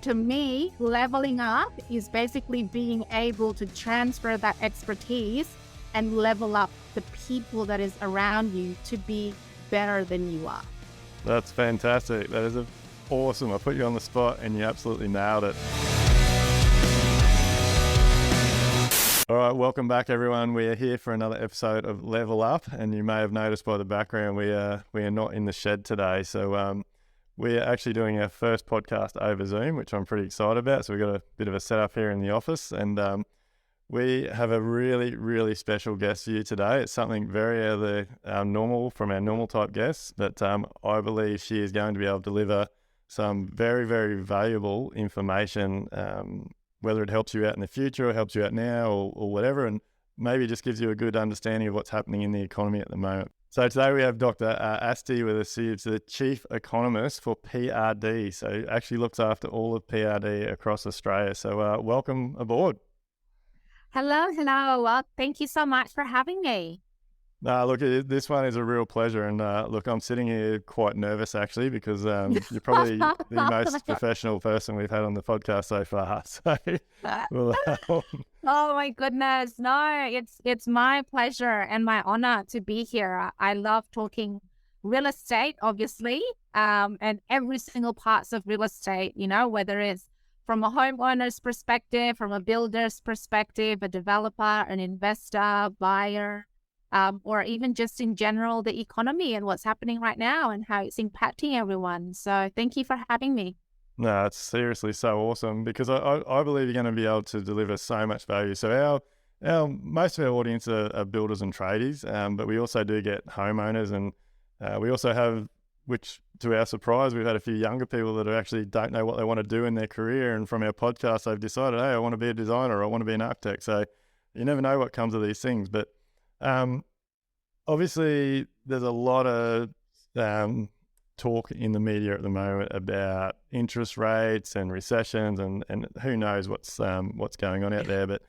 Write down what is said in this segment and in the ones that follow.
to me, leveling up is basically being able to transfer that expertise and level up the people that is around you to be better than you are. That's fantastic. That is awesome. I put you on the spot and you absolutely nailed it. All right, welcome back, everyone. We are here for another episode of Level Up, and you may have noticed by the background we are not in the shed today. So we are actually doing our first podcast over Zoom, which I'm pretty excited about. So we've got a bit of a setup here in the office, and we have a really, really special guest for you today. It's something very out of our normal, from our normal type guests, but I believe she is going to be able to deliver some very, very valuable information, whether it helps you out in the future or helps you out now or whatever, and maybe just gives you a good understanding of what's happening in the economy at the moment. So today we have Dr. Asti with us. She's the Chief Economist for PRD, so actually looks after all of PRD across Australia. So welcome aboard. Hello. Well, thank you so much for having me. Look, this one is a real pleasure. And look, I'm sitting here quite nervous, actually, because you're probably the most professional person we've had on the podcast so far. So, oh, my goodness. No, it's my pleasure and my honor to be here. I love talking real estate, obviously, and every single parts of real estate, whether it's from a homeowner's perspective, from a builder's perspective, a developer, an investor, buyer, or even just in general, the economy and what's happening right now and how it's impacting everyone. So thank you for having me. No, it's seriously so awesome, because I believe you're going to be able to deliver so much value. So our most of our audience are builders and tradies, but we also do get homeowners, and we also have, which to our surprise, we've had a few younger people that actually don't know what they want to do in their career. And from our podcast, they've decided, hey, I want to be a designer, or I want to be an architect. So you never know what comes of these things. But obviously, there's a lot of talk in the media at the moment about interest rates and recessions, and who knows what's going on out there. But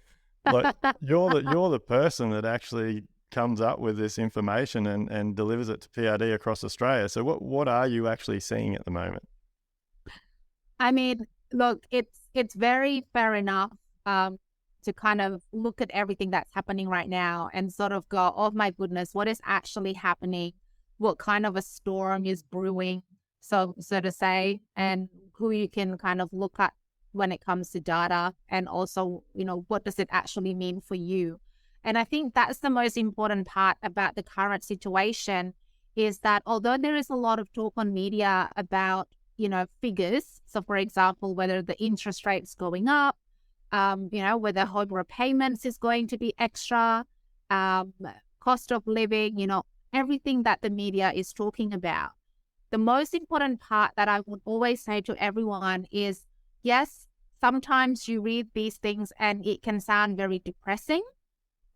like, you're the person that actually comes up with this information and delivers it to PRD across Australia. So what are you actually seeing at the moment? I mean, look, it's very fair enough to kind of look at everything that's happening right now and sort of go, oh my goodness, what is actually happening? What kind of a storm is brewing, so to say, and who you can kind of look at when it comes to data, and also, what does it actually mean for you? And I think that's the most important part about the current situation, is that although there is a lot of talk on media about, figures, so for example, whether the interest rate's going up, whether home repayments is going to be extra, cost of living, everything that the media is talking about. The most important part that I would always say to everyone is, yes, sometimes you read these things and it can sound very depressing,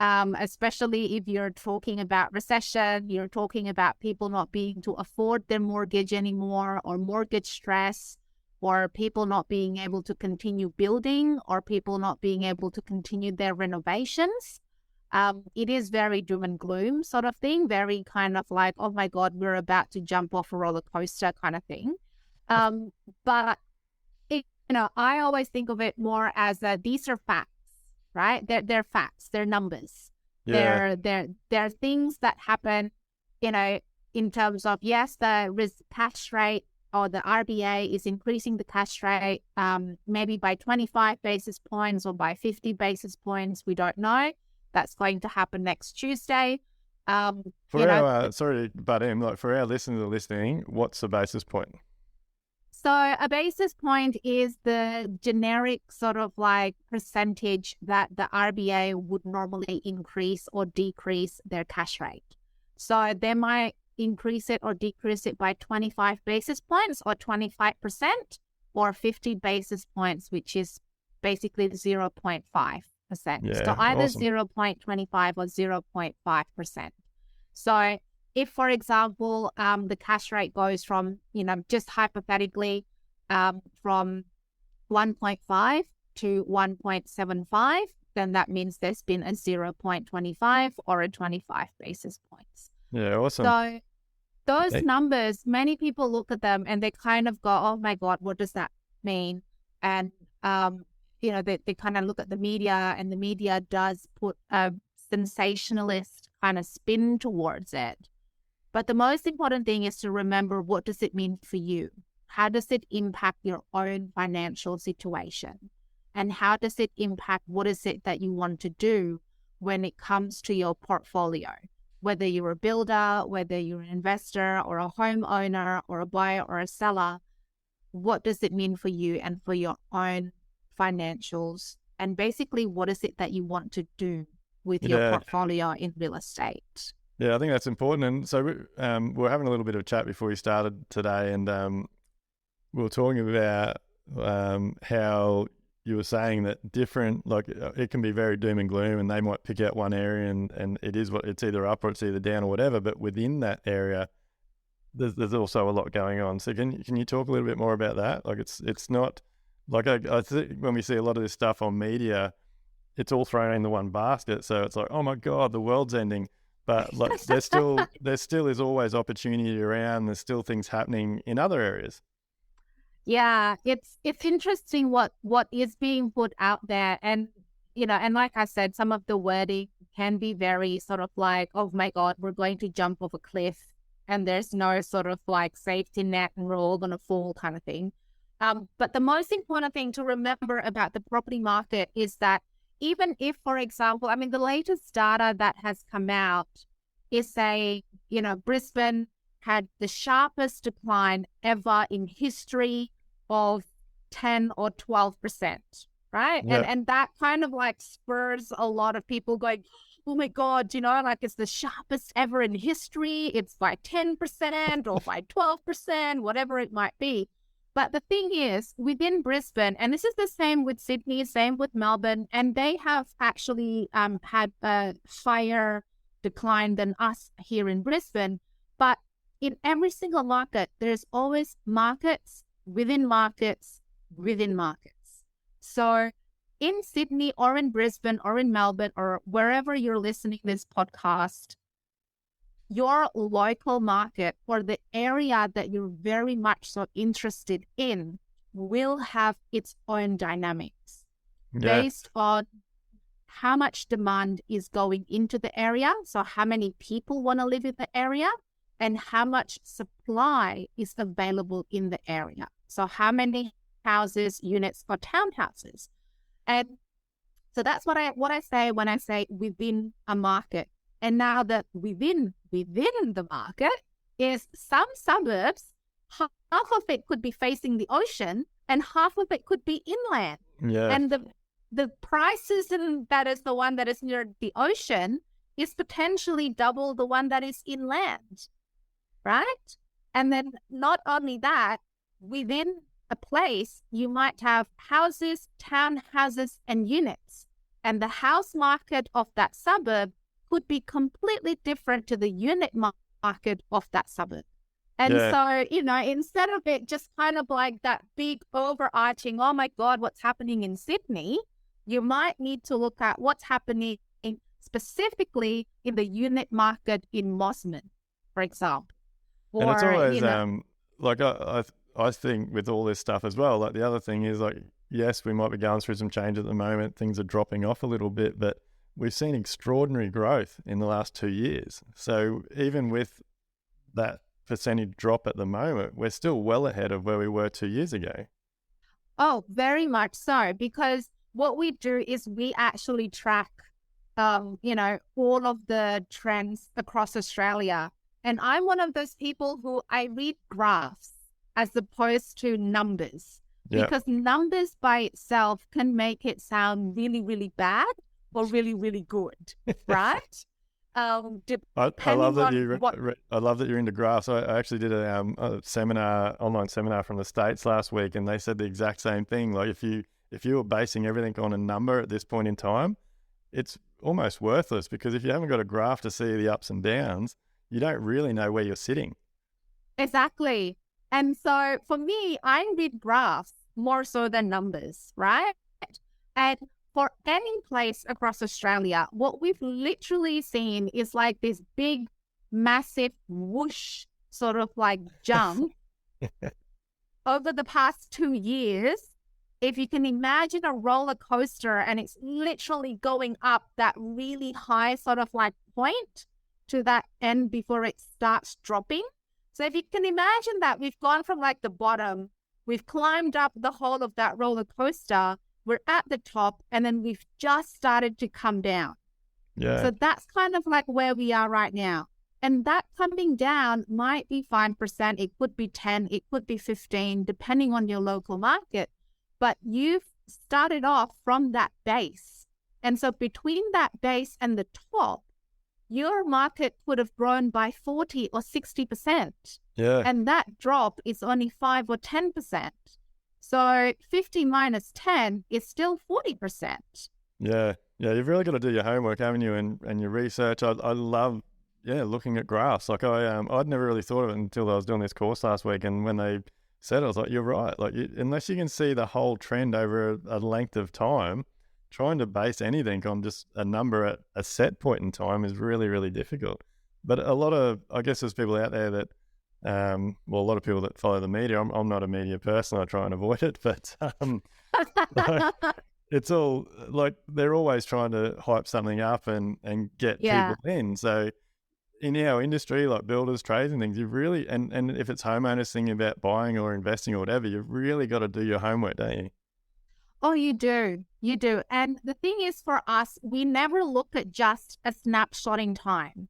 especially if you're talking about recession, you're talking about people not being able to afford their mortgage anymore, or mortgage stress, or people not being able to continue building, or people not being able to continue their renovations. It is very doom and gloom sort of thing, very kind of like, oh my God, we're about to jump off a roller coaster kind of thing. But I always think of it more as these are facts, right? They're facts, they're numbers. Yeah. They're things that happen, in terms of, yes, the cash rate, or the RBA is increasing the cash rate, maybe by 25 basis points or by 50 basis points. We don't know. That's going to happen next Tuesday. Sorry to butt in, like, for our listeners listening, what's a basis point? So a basis point is the generic sort of like percentage that the RBA would normally increase or decrease their cash rate. So they might increase it or decrease it by 25 basis points or 25% or 50 basis points, which is basically 0.5%. Yeah, so either awesome. 0.25 or 0.5%. So if, for example, the cash rate goes from, just hypothetically, from 1.5 to 1.75, then that means there's been a 0.25 or a 25 basis points. Yeah, awesome. So those numbers, many people look at them and they kind of go, oh my God, what does that mean? And, they kind of look at the media, and the media does put a sensationalist kind of spin towards it. But the most important thing is to remember, what does it mean for you? How does it impact your own financial situation? And how does it impact what is it that you want to do when it comes to your portfolio? Whether you're a builder, whether you're an investor or a homeowner or a buyer or a seller, what does it mean for you and for your own financials? And basically, what is it that you want to do with your portfolio in real estate? Yeah, I think that's important. And so we were having a little bit of a chat before we started today, and we were talking about how you were saying that different, like it can be very doom and gloom, and they might pick out one area and it's either up or it's either down or whatever, but within that area, there's also a lot going on. So can you talk a little bit more about that? Like it's not, like I think when we see a lot of this stuff on media, it's all thrown in the one basket. So it's like, oh my God, the world's ending. But like there still is always opportunity around. There's still things happening in other areas. Yeah, it's interesting what is being put out there. And, and like I said, some of the wording can be very sort of like, oh my God, we're going to jump off a cliff and there's no sort of like safety net and we're all going to fall kind of thing. But the most important thing to remember about the property market is that even if, for example, I mean, the latest data that has come out is saying, Brisbane had the sharpest decline ever in history of 10 or 12%, right? Yeah. And that kind of like spurs a lot of people going, oh my God, like it's the sharpest ever in history. It's by 10% or by 12%, whatever it might be. But the thing is, within Brisbane, and this is the same with Sydney, same with Melbourne, and they have actually had a higher decline than us here in Brisbane. But in every single market, there's always markets within markets within markets. So in Sydney or in Brisbane or in Melbourne or wherever you're listening to this podcast, your local market or the area that you're very much so interested in will have its own dynamics based on how much demand is going into the area. So how many people want to live in the area and how much supply is available in the area. So how many houses, units, or townhouses. And so that's what I say when I say within a market. And now that within the market is some suburbs, half of it could be facing the ocean and half of it could be inland. Yeah. And the prices in that is the one that is near the ocean is potentially double the one that is inland, right? And then not only that, within a place, you might have houses, townhouses, and units. And the house market of that suburb could be completely different to the unit market of that suburb. And so, instead of it just kind of like that big overarching, oh my God, what's happening in Sydney, you might need to look at what's happening specifically in the unit market in Mosman, for example. Or, and it's always, like I think with all this stuff as well, like the other thing is like, yes, we might be going through some change at the moment. Things are dropping off a little bit, but we've seen extraordinary growth in the last 2 years. So even with that percentage drop at the moment, we're still well ahead of where we were 2 years ago. Oh, very much so, because what we do is we actually track, all of the trends across Australia. And I'm one of those people who I read graphs as opposed to numbers, because numbers by itself can make it sound really, really bad or really, really good, right? I love that I love that you're into graphs. I actually did a online seminar from the States last week, and they said the exact same thing. Like if you were basing everything on a number at this point in time, it's almost worthless, because if you haven't got a graph to see the ups and downs, you don't really know where you're sitting. Exactly. And so for me, I read graphs more so than numbers, right? And for any place across Australia, what we've literally seen is like this big, massive whoosh, sort of like jump over the past 2 years. if you can imagine a roller coaster and it's literally going up that really high sort of like point to that end before it starts dropping. So if you can imagine that we've gone from like the bottom, we've climbed up the whole of that roller coaster, we're at the top, and then we've just started to come down. Yeah. So that's kind of like where we are right now. And that coming down might be 5%, it could be 10, it could be 15, depending on your local market. But you've started off from that base. And so between that base and the top, your market would have grown by 40 or 60%. Yeah. And that drop is only 5 or 10%. So 50 minus 10 is still 40%. Yeah. Yeah. You've really got to do your homework, haven't you? And your research. I love, looking at graphs. Like I'd never really thought of it until I was doing this course last week. And when they said it, I was like, you're right. Like unless you can see the whole trend over a length of time, trying to base anything on just a number at a set point in time is really, really difficult. But a lot of, I guess there's people out there that, a lot of people that follow the media. I'm not a media person. I try and avoid it, but like, it's all like they're always trying to hype something up and get people in. So in our industry, like builders, trades and things, you've really, and if it's homeowners thinking about buying or investing or whatever, you've really got to do your homework, don't you? Oh, you do. You do. And the thing is for us, we never look at just a snapshot in time.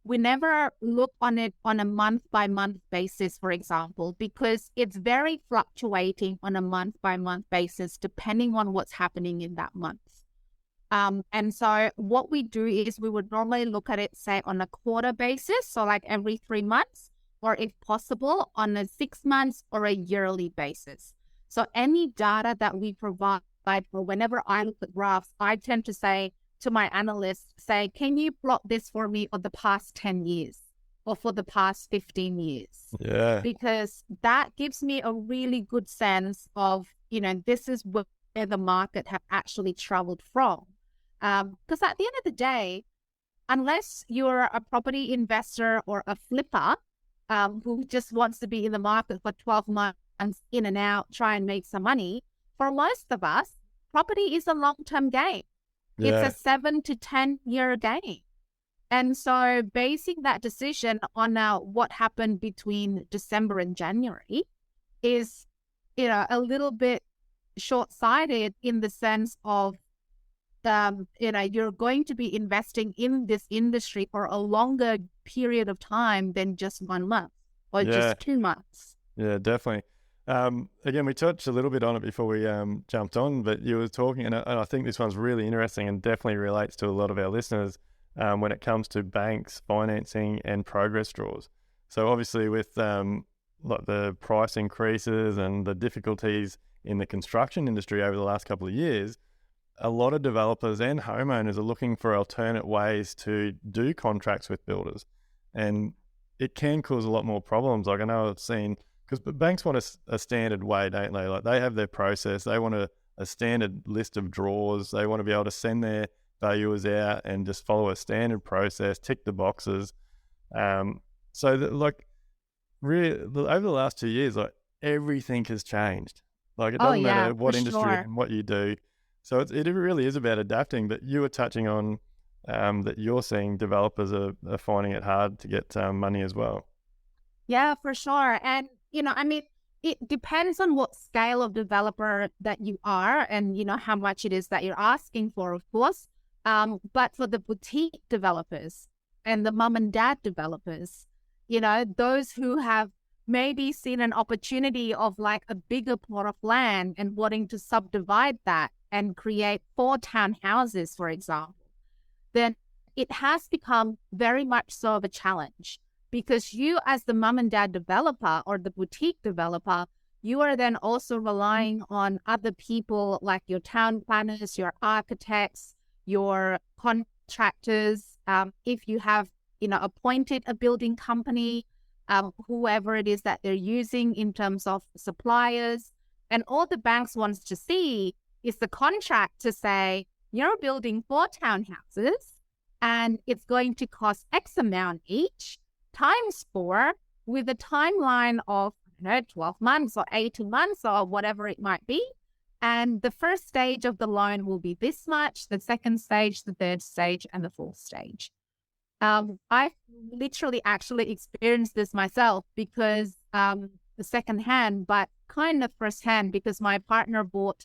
We never look on it on a month by month basis, for example, because it's very fluctuating on a month by month basis, depending on what's happening in that month. And so what we do is we would normally look at it, say, on a quarter basis. So like every 3 months, or if possible, on a 6 months or a yearly basis. So any data that we provide, or whenever I look at graphs, I tend to say to my analysts, say, can you plot this for me for the past 10 years or for the past 15 years? Yeah. Because that gives me a really good sense of, this is where the market have actually traveled from. Because at the end of the day, unless you're a property investor or a flipper who just wants to be in the market for 12 months, in and out, try and make some money, for most of us, property is a long-term game. Yeah. It's a 7 to 10 year game. And so basing that decision on what happened between December and January is, a little bit short-sighted in the sense of, you're going to be investing in this industry for a longer period of time than just 1 month or just 2 months. Yeah, definitely. Again, we touched a little bit on it before we jumped on, but you were talking, and I think this one's really interesting and definitely relates to a lot of our listeners when it comes to banks, financing, and progress draws. So obviously with like the price increases and the difficulties in the construction industry over the last couple of years, a lot of developers and homeowners are looking for alternate ways to do contracts with builders. And it can cause a lot more problems. Like I know I've seen, because banks want a standard way, don't they? Like they have their process. They want a standard list of draws. They want to be able to send their valuers out and just follow a standard process, tick the boxes. Really, over the last 2 years, like everything has changed. Like it doesn't matter what industry and what you do. So it really is about adapting. But you were touching on that you're seeing developers are finding it hard to get money as well. Yeah, for sure. And, it depends on what scale of developer that you are and, how much it is that you're asking for, of course. But for the boutique developers and the mom and dad developers, those who have maybe seen an opportunity of like a bigger plot of land and wanting to subdivide that and create 4 townhouses, for example, then it has become very much so of a challenge. Because you as the mom and dad developer or the boutique developer, you are then also relying on other people like your town planners, your architects, your contractors. If you have, appointed a building company, whoever it is that they're using in terms of suppliers. And all the banks wants to see is the contract to say, you're building 4 townhouses and it's going to cost X amount each, times 4 with a timeline of 12 months or 18 months or whatever it might be. And the first stage of the loan will be this much, the second stage, the third stage, and the fourth stage. I've literally actually experienced this myself because the second hand, but kind of first hand, because my partner bought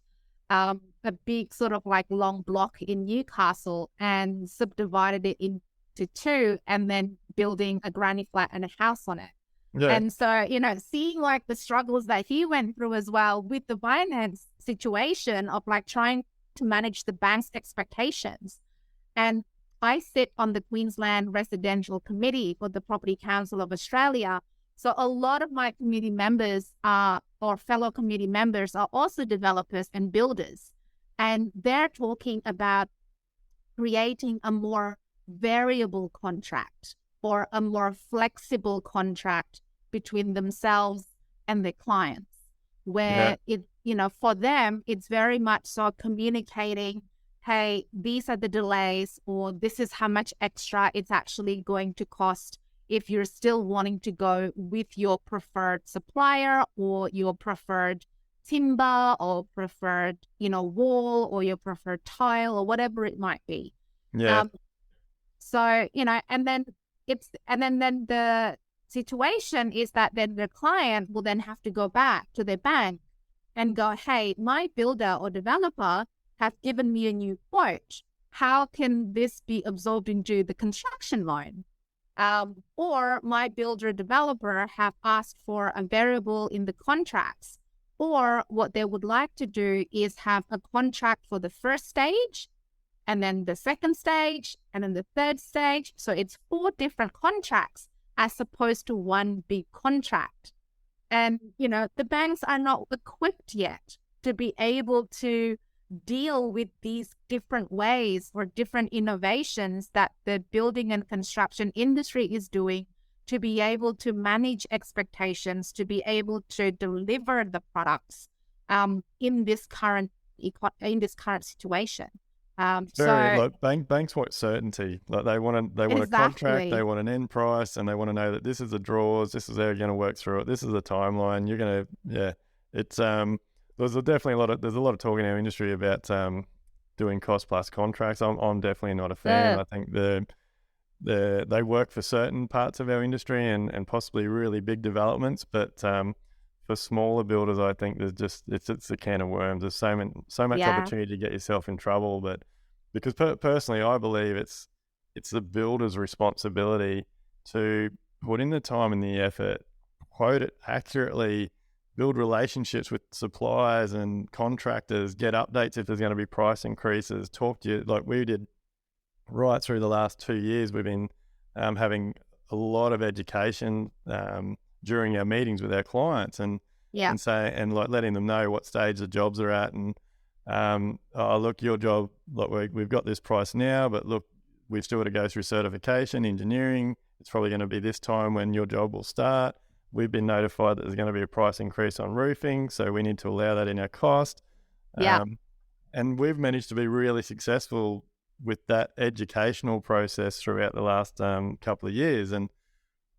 a big sort of like long block in Newcastle and subdivided it into two and then building a granny flat and a house on it. Yeah. And so, seeing like the struggles that he went through as well with the finance situation of like trying to manage the bank's expectations. And I sit on the Queensland Residential Committee for the Property Council of Australia. So a lot of my committee members or fellow committee members are also developers and builders. And they're talking about creating a more variable contract or a more flexible contract between themselves and their clients, where for them, it's very much so communicating, hey, these are the delays, or this is how much extra it's actually going to cost if you're still wanting to go with your preferred supplier or your preferred timber or preferred, wall or your preferred tile or whatever it might be. Yeah. And then the situation is that then the client will then have to go back to their bank and go, hey, my builder or developer have given me a new quote. How can this be absorbed into the construction loan? Or my builder developer have asked for a variable in the contracts. Or what they would like to do is have a contract for the first stage, and then the second stage, and then the third stage. So it's 4 different contracts as opposed to one big contract. And, the banks are not equipped yet to be able to deal with these different ways or different innovations that the building and construction industry is doing to be able to manage expectations, to be able to deliver the products in this current situation. Banks want certainty. Like they want a contract, they want an end price, and they want to know that this is the draws, this is how you're going to work through it, this is the timeline. You're going to, it's there's definitely a lot of talk in our industry about doing cost plus contracts. I'm definitely not a fan. Yeah. I think they work for certain parts of our industry and possibly really big developments, but for smaller builders, I think there's just it's a can of worms. There's so much opportunity to get yourself in trouble. But because personally, I believe it's the builder's responsibility to put in the time and the effort, quote it accurately, build relationships with suppliers and contractors, get updates if there's going to be price increases, talk to you like we did right through the last 2 years. We've been having a lot of education during our meetings with our clients and letting them know what stage the jobs are at and look, your job, look, we've got this price now, but look, we've still got to go through certification, engineering. It's probably going to be this time when your job will start. We've been notified that there's going to be a price increase on roofing, so we need to allow that in our cost. And we've managed to be really successful with that educational process throughout the last couple of years. And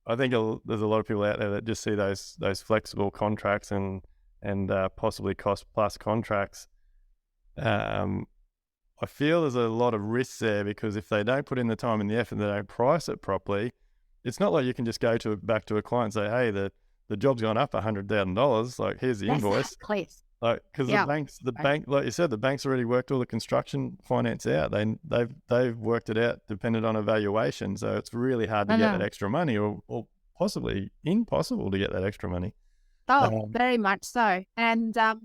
I think there's a lot of people out there that just see those flexible contracts and possibly cost plus contracts. I feel there's a lot of risks there because if they don't put in the time and the effort and they don't price it properly, it's not like you can just go back to a client and say, hey, the job's gone up $100,000. Like, here's the invoice. Exactly. Like, because the bank, like you said, the bank's already worked all the construction finance out. They've worked it out dependent on evaluation. So it's really hard to get that extra money, or possibly impossible to get that extra money. Very much so. And at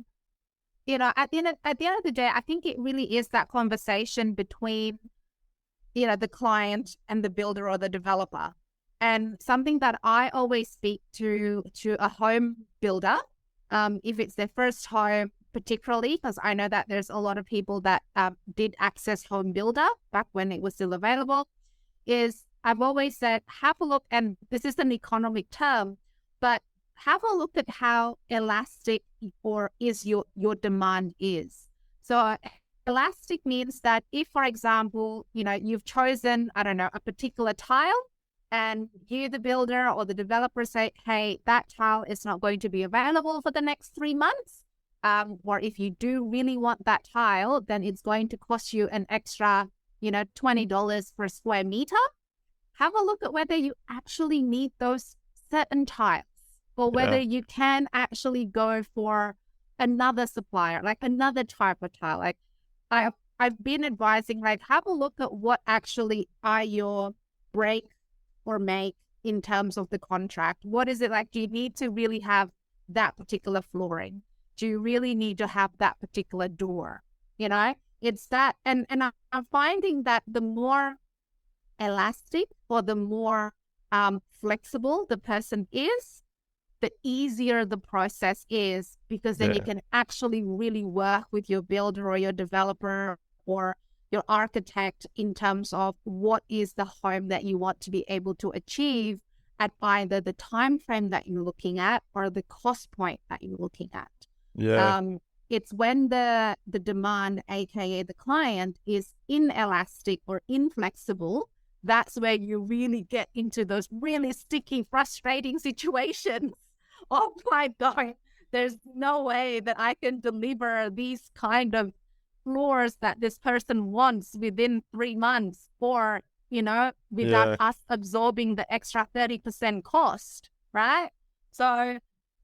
the end of the day, I think it really is that conversation between the client and the builder or the developer. And something that I always speak to a home builder, if it's their first home, particularly, because I know that there's a lot of people that did access Home Builder back when it was still available, is I've always said, have a look, and this is an economic term, but have a look at how elastic your demand is. So elastic means that if, for example, you've chosen, I don't know, a particular tile, and you, the builder or the developer, say, hey, that tile is not going to be available for the next 3 months. or if you do really want that tile, then it's going to cost you an extra, $20 per square meter. Have a look at whether you actually need those certain tiles, or whether you can actually go for another supplier, like another type of tile. Like I've been advising, like, have a look at what actually are your break or make in terms of the contract. What is it like? Do you need to really have that particular flooring? Do you really need to have that particular door? It's that. And I'm finding that the more elastic or the more flexible the person is, the easier the process is, because then you can actually really work with your builder or your developer or your architect in terms of what is the home that you want to be able to achieve at either the time frame that you're looking at or the cost point that you're looking at. It's when the demand, aka the client, is inelastic or inflexible, that's where you really get into those really sticky, frustrating situations. Oh my God, there's no way that I can deliver these kind of floors that this person wants within 3 months, or, without us absorbing the extra 30% cost, right? So,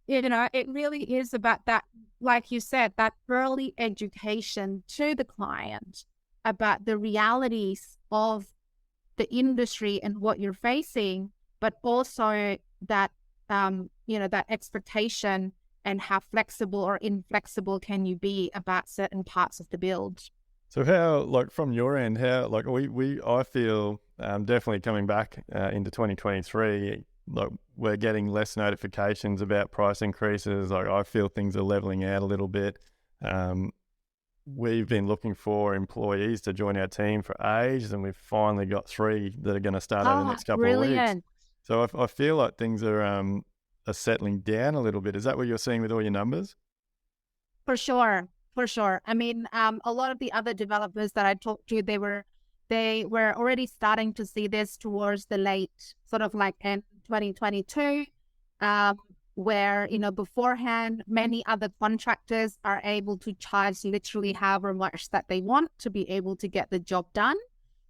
it really is about that, like you said, that early education to the client about the realities of the industry and what you're facing, but also that, that expectation and how flexible or inflexible can you be about certain parts of the build. So how, like, from your end, how, like, I feel definitely coming back into 2023, like, we're getting less notifications about price increases. Like, I feel things are leveling out a little bit. We've been looking for employees to join our team for ages, and we've finally got 3 that are going to start over the next couple of weeks. So I feel like things are settling down a little bit. Is that what you're seeing with all your numbers? For sure. I mean, a lot of the other developers that I talked to, they were already starting to see this towards the late, sort of like end 2022, where, beforehand, many other contractors are able to charge literally however much that they want to be able to get the job done.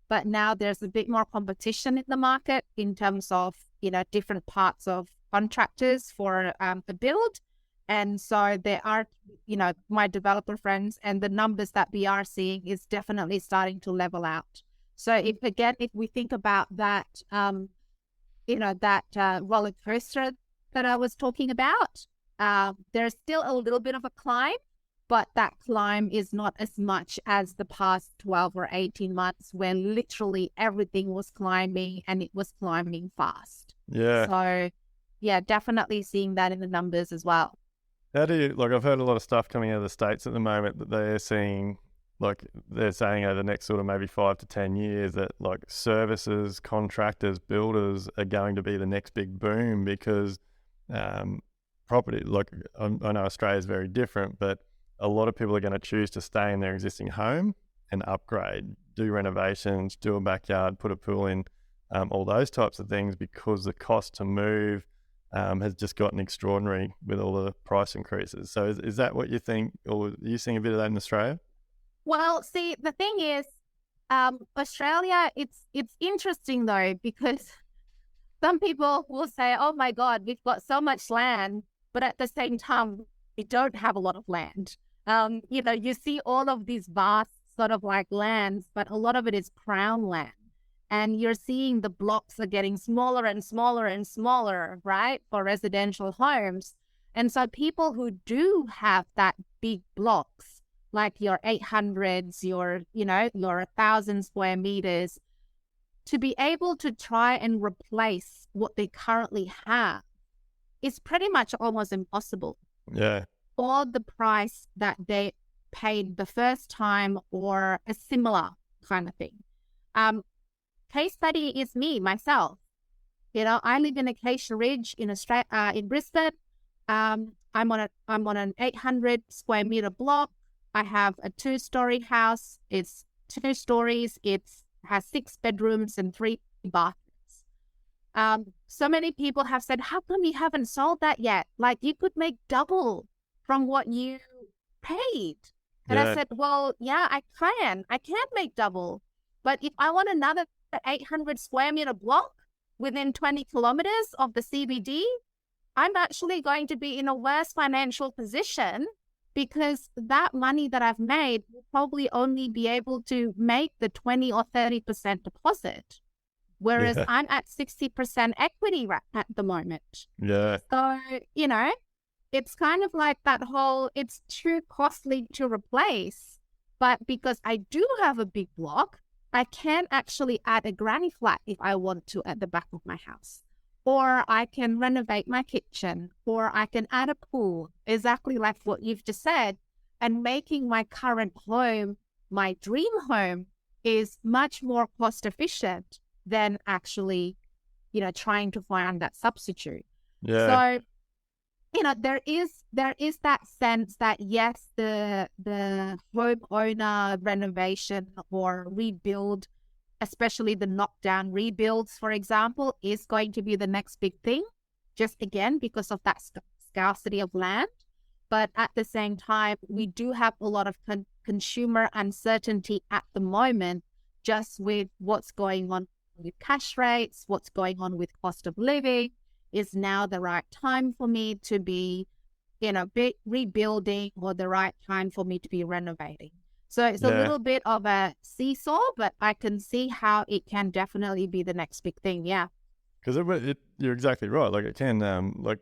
But now there's a bit more competition in the market in terms of, different parts of contractors for the build. And so there are, my developer friends, and the numbers that we are seeing is definitely starting to level out. So if we think about that, that roller coaster that I was talking about, there's still a little bit of a climb, but that climb is not as much as the past 12 or 18 months when literally everything was climbing, and it was climbing fast. So yeah, definitely seeing that in the numbers as well. How do you, like, I've heard a lot of stuff coming out of the States at the moment that they're seeing, like, they're saying over the next sort of maybe 5 to 10 years that, like, services, contractors, builders are going to be the next big boom, because property, like, I know Australia is very different, but a lot of people are going to choose to stay in their existing home and upgrade, do renovations, do a backyard, put a pool in, all those types of things, because the cost to move has just gotten extraordinary with all the price increases. So is that what you think, or are you seeing a bit of that in Australia? Well, see, the thing is, Australia, it's interesting though, because some people will say, oh my God, we've got so much land, but at the same time, we don't have a lot of land. You see all of these vast sort of like lands, but a lot of it is crown land. And you're seeing the blocks are getting smaller and smaller and smaller, right, for residential homes. And so people who do have that big blocks, like your 800s, your 1,000 square meters, to be able to try and replace what they currently have is pretty much almost impossible. Yeah. Or the price that they paid the first time, or a similar kind of thing. Case study is me, myself. I live in Acacia Ridge in Brisbane. I'm on an 800 square meter block. I have a 2-story house. It's 2 stories. It has 6 bedrooms and 3 bathrooms. So many people have said, how come you haven't sold that yet? Like, you could make double from what you paid. And I Yeah. said, well, yeah, I can make double. But if I want another 800 square meter block within 20 kilometers of the CBD, I'm actually going to be in a worse financial position because that money that I've made will probably only be able to make the 20 or 30% deposit. Whereas Yeah. I'm at 60% equity at the moment. Yeah. So, it's kind of like that whole, it's too costly to replace. But because I do have a big block, I can actually add a granny flat if I want to at the back of my house. Or I can renovate my kitchen, or I can add a pool, exactly like what you've just said. And making my current home my dream home is much more cost efficient than actually, trying to find that substitute. Yeah. So, there is that sense that yes, the homeowner renovation or rebuild, especially the knockdown rebuilds, for example, is going to be the next big thing, just again because of that scarcity of land. But at the same time, we do have a lot of consumer uncertainty at the moment, just with what's going on with cash rates, what's going on with cost of living. Is now the right time for me to be, rebuilding, or the right time for me to be renovating? So it's a Yeah. little bit of a seesaw, but I can see how it can definitely be the next big thing. Yeah. Because you're exactly right. Like it can, like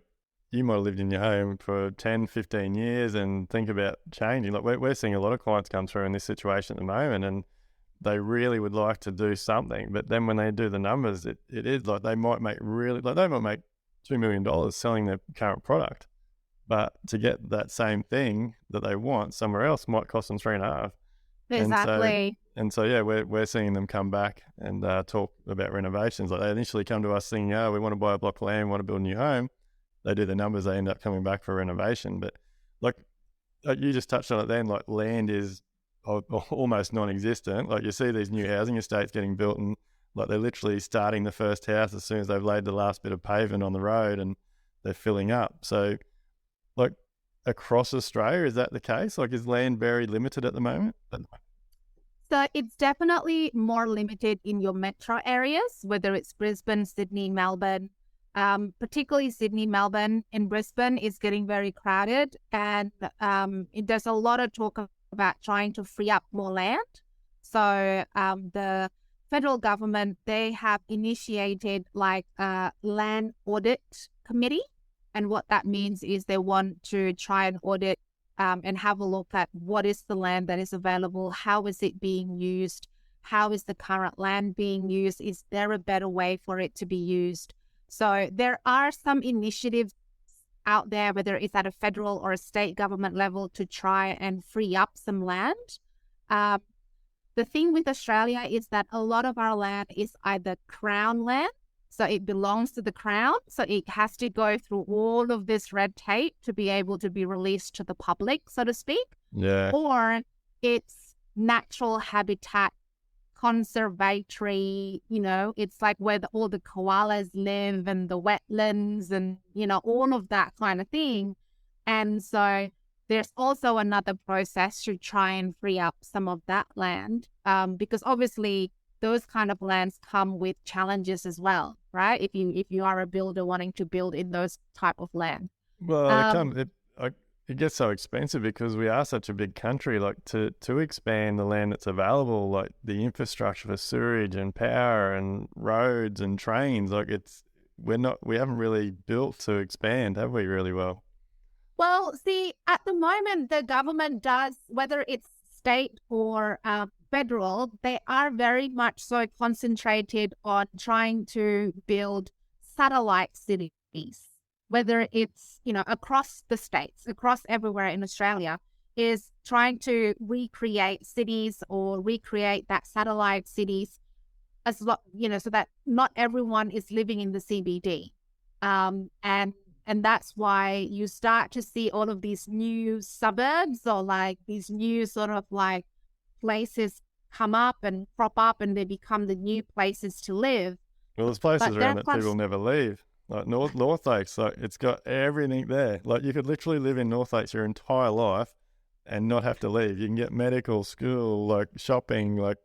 you might have lived in your home for 10, 15 years and think about changing. Like we're seeing a lot of clients come through in this situation at the moment, and they really would like to do something. But then when they do the numbers, it is like they might make $2 million selling their current product. But to get that same thing that they want somewhere else might cost them 3.5. And so, Exactly. yeah, we're seeing them come back and talk about renovations. Like they initially come to us saying, "Oh, we want to buy a block of land, we want to build a new home." They do the numbers, they end up coming back for renovation. But like you just touched on it then, like land is almost non-existent. Like you see these new housing estates getting built, and like they're literally starting the first house as soon as they've laid the last bit of pavement on the road, and they're filling up. So, like across Australia, is that the case? Like, is land very limited at the moment? So it's definitely more limited in your metro areas, whether it's Brisbane, Sydney, Melbourne. Particularly Sydney, Melbourne, and Brisbane is getting very crowded, and there's a lot of talk about trying to free up more land. So the federal government, they have initiated like a land audit committee, and what that means is they want to try and audit and have a look at what is the land that is available, how is it being used, how is the current land being used, is there a better way for it to be used? So there are some initiatives out there, whether it's at a federal or a state government level, to try and free up some land. The thing with Australia is that a lot of our land is either Crown land, so it belongs to the Crown, so it has to go through all of this red tape to be able to be released to the public, so to speak. Yeah. Or it's natural habitat conservatory, it's like where all the koalas live and the wetlands and, all of that kind of thing. And so there's also another process to try and free up some of that land, because obviously those kind of lands come with challenges as well, right? If you are a builder wanting to build in those type of land. Well, it gets so expensive because we are such a big country. Like to expand the land that's available, like the infrastructure for sewage and power and roads and trains, like we haven't really built to expand, have we? Really well. Well, see, at the moment, the government does, whether it's state or federal, they are very much so concentrated on trying to build satellite cities, whether it's, across the states, across everywhere in Australia, is trying to recreate cities or recreate that satellite cities as so that not everyone is living in the CBD. And that's why you start to see all of these new suburbs or like these new sort of like places come up and crop up, and they become the new places to live. Well, there's places But around that people never leave. Like North Lakes, like it's got everything there. Like you could literally live in North Lakes your entire life and not have to leave. You can get medical, school, like shopping, like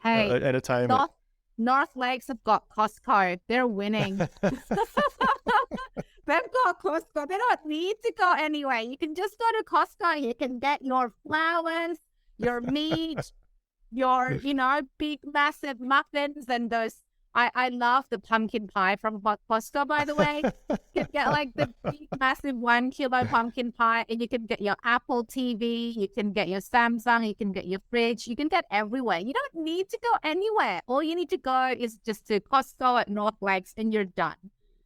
Hey, entertainment. North Lakes have got Costco. They're winning. They've got Costco. They don't need to go anywhere. You can just go to Costco. You can get your flowers, your meat, your, big, massive muffins and those. I love the pumpkin pie from Costco, by the way. You can get like the big, massive 1 kilo pumpkin pie, and you can get your Apple TV, you can get your Samsung, you can get your fridge, you can get everywhere. You don't need to go anywhere. All you need to go is just to Costco at North Lakes, and you're done.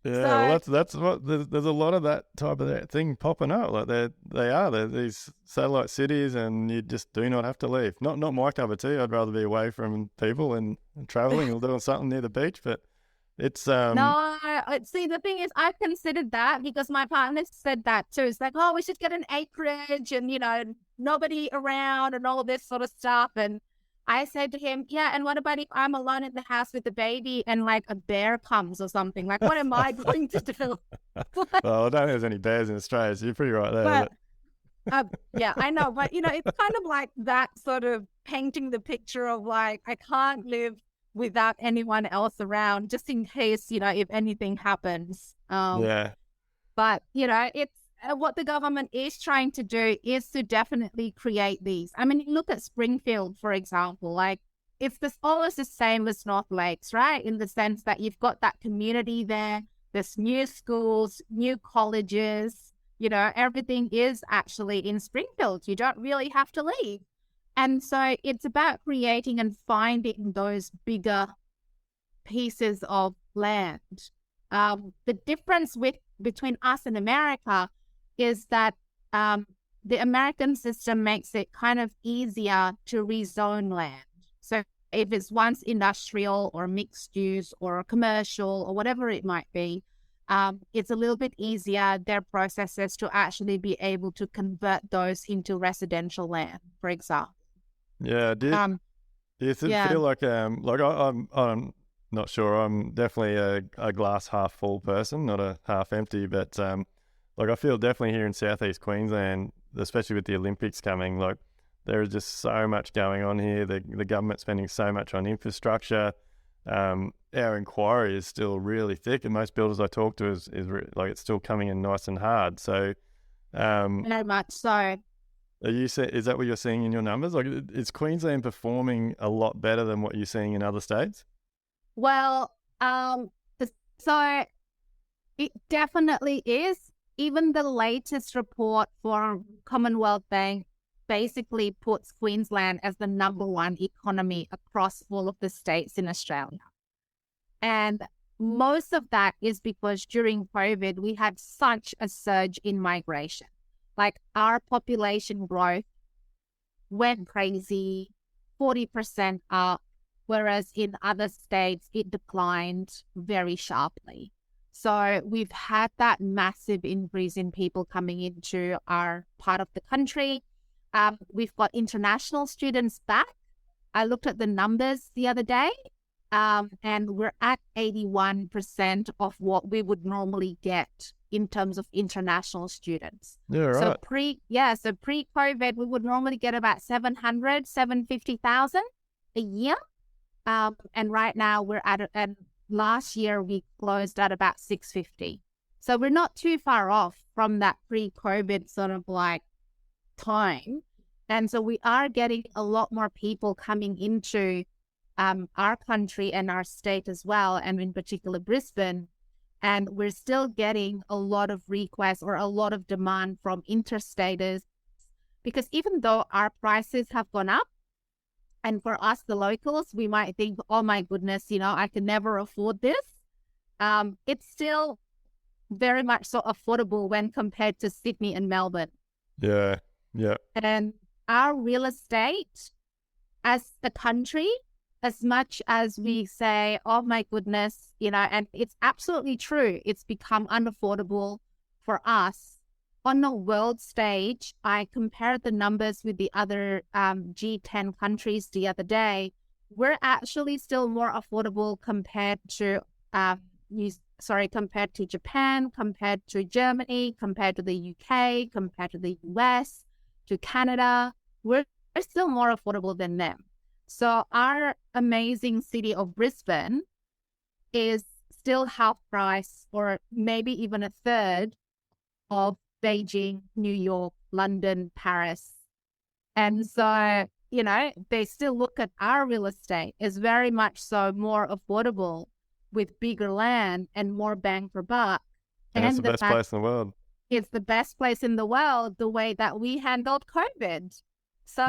Yeah, so, well, that's what there's a lot of that type of thing popping up. Like they're these satellite cities, and you just do not have to leave. Not my cup of tea. I'd rather be away from people and traveling or doing something near the beach. But it's No, see, the thing is, I've considered that because my partner said that too. It's like, oh, we should get an acreage and nobody around and all this sort of stuff. And I said to him, yeah, and what about if I'm alone in the house with the baby and like a bear comes or something? Like, what am I going to do? well, I don't think there's any bears in Australia, so you're pretty right there. Yeah, I know. But, it's kind of like that sort of painting the picture of like, I can't live without anyone else around just in case, if anything happens. Yeah. But, it's, what the government is trying to do is to definitely create these. I mean, look at Springfield, for example. Like, it's almost the same as North Lakes, right? In the sense that you've got that community there. There's new schools, new colleges. Everything is actually in Springfield. You don't really have to leave. And so it's about creating and finding those bigger pieces of land. The difference between us and America is that the American system makes it kind of easier to rezone land. So if it's once industrial or mixed use or commercial or whatever it might be, it's a little bit easier, their processes, to actually be able to convert those into residential land, for example. Yeah. Do you feel like I'm not sure. I'm definitely a glass half full person, not a half empty, but like I feel definitely here in Southeast Queensland, especially with the Olympics coming, like there is just so much going on here. The government spending so much on infrastructure. Our inquiry is still really thick, and most builders I talk to is like it's still coming in nice and hard. So, very much so. Is that what you're seeing in your numbers? Like, is Queensland performing a lot better than what you're seeing in other states? Well, so it definitely is. Even the latest report for Commonwealth Bank basically puts Queensland as the number one economy across all of the states in Australia. And most of that is because during COVID, we had such a surge in migration. Like our population growth went crazy, 40% up, whereas in other states, it declined very sharply. So we've had that massive increase in people coming into our part of the country. We've got international students back. I looked at the numbers the other day, and we're at 81% of what we would normally get in terms of international students. Yeah, right. So pre-COVID, we would normally get about 750,000 a year. And right now we're and last year we closed at about 650. So we're not too far off from that pre-COVID sort of like time. And so we are getting a lot more people coming into our country and our state as well, and in particular Brisbane. And we're still getting a lot of requests or a lot of demand from interstaters, because even though our prices have gone up, and for us, the locals, we might think, oh my goodness, I can never afford this. It's still very much so affordable when compared to Sydney and Melbourne. Yeah. And our real estate as a country, as much as we say, oh my goodness, and it's absolutely true, it's become unaffordable for us. On the world stage, I compared the numbers with the other G10 countries the other day. We're actually still more affordable compared to compared to Japan, compared to Germany, compared to the UK, compared to the US. to Canada, we're still more affordable than them. So our amazing city of Brisbane is still half price or maybe even a third of Beijing, New York, London, Paris. And so, they still look at our real estate as very much so more affordable with bigger land and more bang for buck. And it's the best place in the world. It's the best place in the world, the way that we handled COVID. So,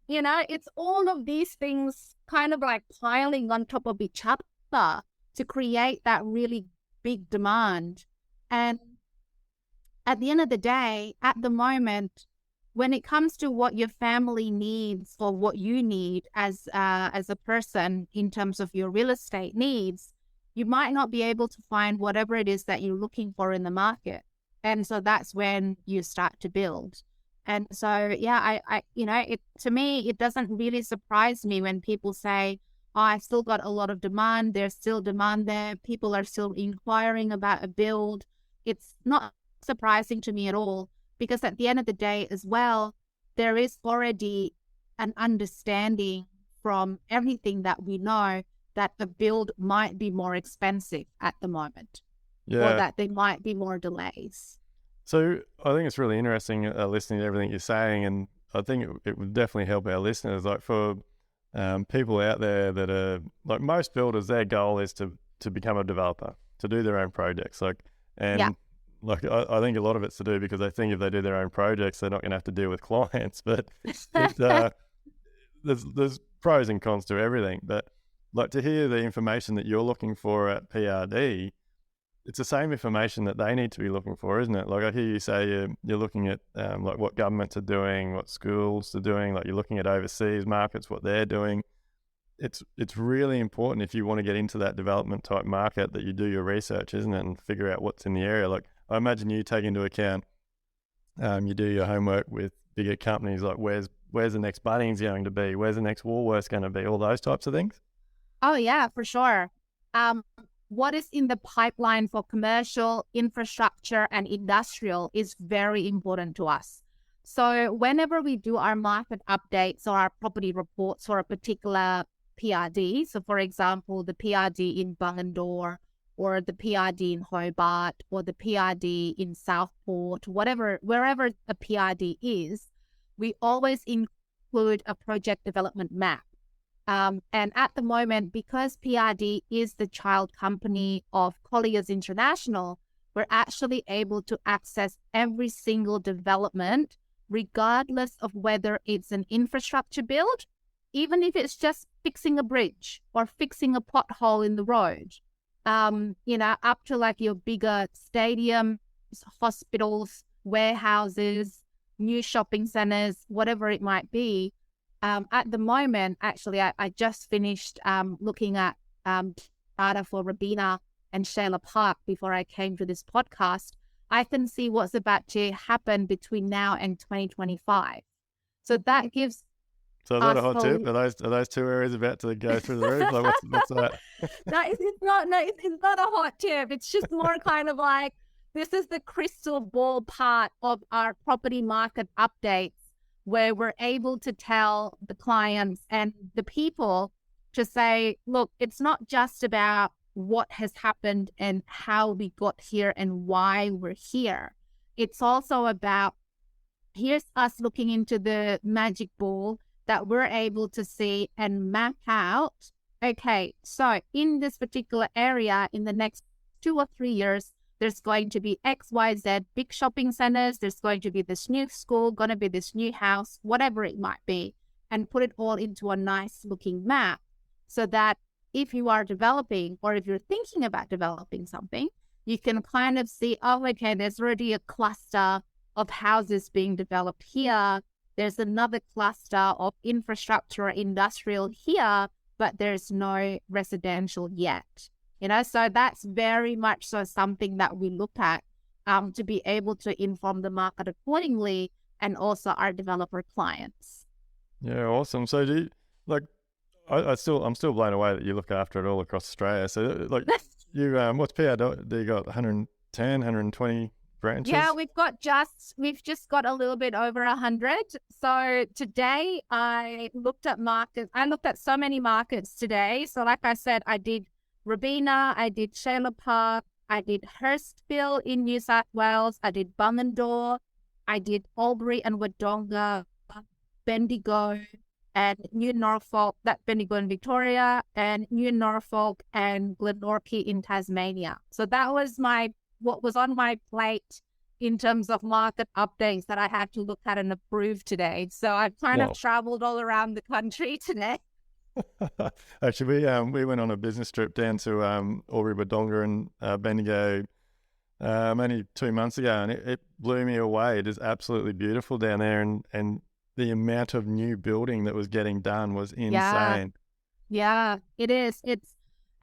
yeah. It's all of these things kind of like piling on top of each other to create that really big demand. And at the end of the day, at the moment, when it comes to what your family needs or what you need as a person in terms of your real estate needs, you might not be able to find whatever it is that you're looking for in the market. And so that's when you start to build. And so, yeah, to me, it doesn't really surprise me when people say, oh, I've still got a lot of demand. There's still demand there. People are still inquiring about a build. It's not surprising to me at all, because at the end of the day as well, there is already an understanding from everything that we know that the build might be more expensive at the moment, or that there might be more delays. So I think it's really interesting listening to everything you're saying, and I think it would definitely help our listeners. Like for people out there that are like most builders, their goal is to become a developer, to do their own projects. I think a lot of it's to do because they think if they do their own projects, they're not going to have to deal with clients. But there's pros and cons to everything. But like to hear the information that you're looking for at PRD, it's the same information that they need to be looking for, isn't it? Like I hear you say you're looking at like what governments are doing, what schools are doing, like you're looking at overseas markets, what they're doing. It's really important if you want to get into that development type market that you do your research, isn't it? And figure out what's in the area. Like I imagine you take into account, you do your homework with bigger companies, like where's the next Bunnings going to be? Where's the next Woolworths going to be? All those types of things. Oh yeah, for sure. What is in the pipeline for commercial, infrastructure, and industrial is very important to us. So whenever we do our market updates or our property reports for a particular PRD, so for example, the PRD in Bungendore or the PRD in Hobart or the PRD in Southport, wherever a PRD is, we always include a project development map. And at the moment, because PRD is the child company of Colliers International, we're actually able to access every single development, regardless of whether it's an infrastructure build, even if it's just fixing a bridge or fixing a pothole in the road, up to like your bigger stadiums, hospitals, warehouses, new shopping centers, whatever it might be. At the moment, actually, I just finished looking at data for Robina and Shayla Park before I came to this podcast. I can see what's about to happen between now and 2025. So that gives. So is that a hot tip? Are those two areas about to go through the roof? Like what's that? It's not a hot tip. It's just more kind of like, this is the crystal ball part of our property market updates, where we're able to tell the clients and the people to say, look, it's not just about what has happened and how we got here and why we're here. It's also about, here's us looking into the magic ball that we're able to see and map out, okay, so in this particular area, in the next 2 or 3 years, there's going to be X, Y, Z, big shopping centers. There's going to be this new school, going to be this new house, whatever it might be, and put it all into a nice looking map so that if you are developing or if you're thinking about developing something, you can kind of see, oh, okay, there's already a cluster of houses being developed here. There's another cluster of infrastructure, industrial here, but there's no residential yet. So that's very much so something that we look at to be able to inform the market accordingly, and also our developer clients. Yeah, awesome. So do you, like, I'm still blown away that you look after it all across Australia. So like you, what's PRD? You got 110, 120 branches? Yeah, we've just got a little bit over 100. So today I looked at markets. I looked at so many markets today. So like I said, I did Robina, I did Shayla Park, I did Hurstville in New South Wales, I did Bungendore, I did Albury and Wodonga, Bendigo, and New Norfolk, that Bendigo in Victoria, and New Norfolk and Glenorchy in Tasmania. So that was what was on my plate in terms of market updates that I had to look at and approve today. So I've kind of traveled all around the country today. Actually, we went on a business trip down to Albury, Wodonga and Bendigo only 2 months ago, and it blew me away. It is absolutely beautiful down there, and the amount of new building that was getting done was insane. Yeah, it is.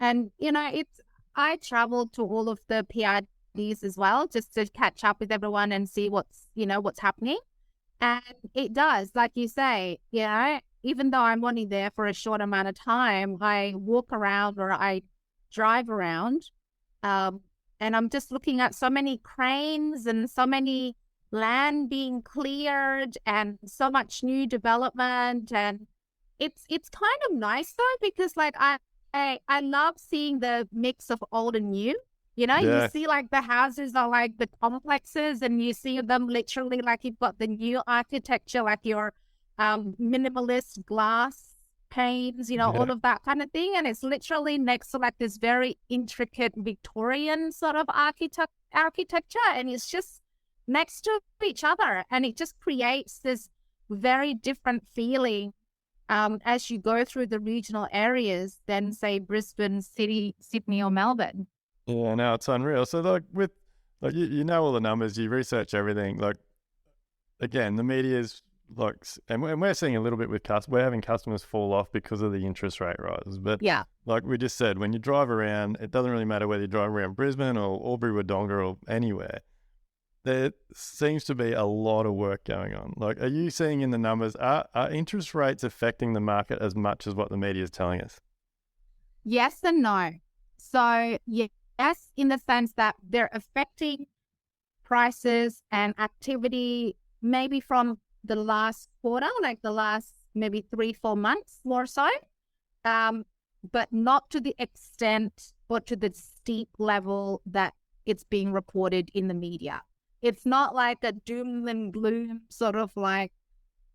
I traveled to all of the PRDs as well, just to catch up with everyone and see what's happening. And it does, like you say, even though I'm only there for a short amount of time, I walk around or I drive around, and I'm just looking at so many cranes and so many land being cleared and so much new development. And it's kind of nice though, because like I love seeing the mix of old and new. You see like the houses are like the complexes, and you see them literally like you've got the new architecture, like your minimalist glass panes, all of that kind of thing. And it's literally next to like this very intricate Victorian sort of architecture. And it's just next to each other. And it just creates this very different feeling as you go through the regional areas than say Brisbane, Sydney or Melbourne. Yeah, no, it's unreal. So like with you know all the numbers, you research everything. Like again, the media's like, and we're seeing a little bit with we're having customers fall off because of the interest rate rises. But like we just said, when you drive around, it doesn't really matter whether you drive around Brisbane or Albury, Wodonga or anywhere. There seems to be a lot of work going on. Like, are you seeing in the numbers, are interest rates affecting the market as much as what the media is telling us? Yes and no. So yes, in the sense that they're affecting prices and activity maybe from the last quarter, like the last maybe 3-4 months more so, but not to the extent or to the steep level that it's being reported in the media. It's not like a doom and gloom sort of like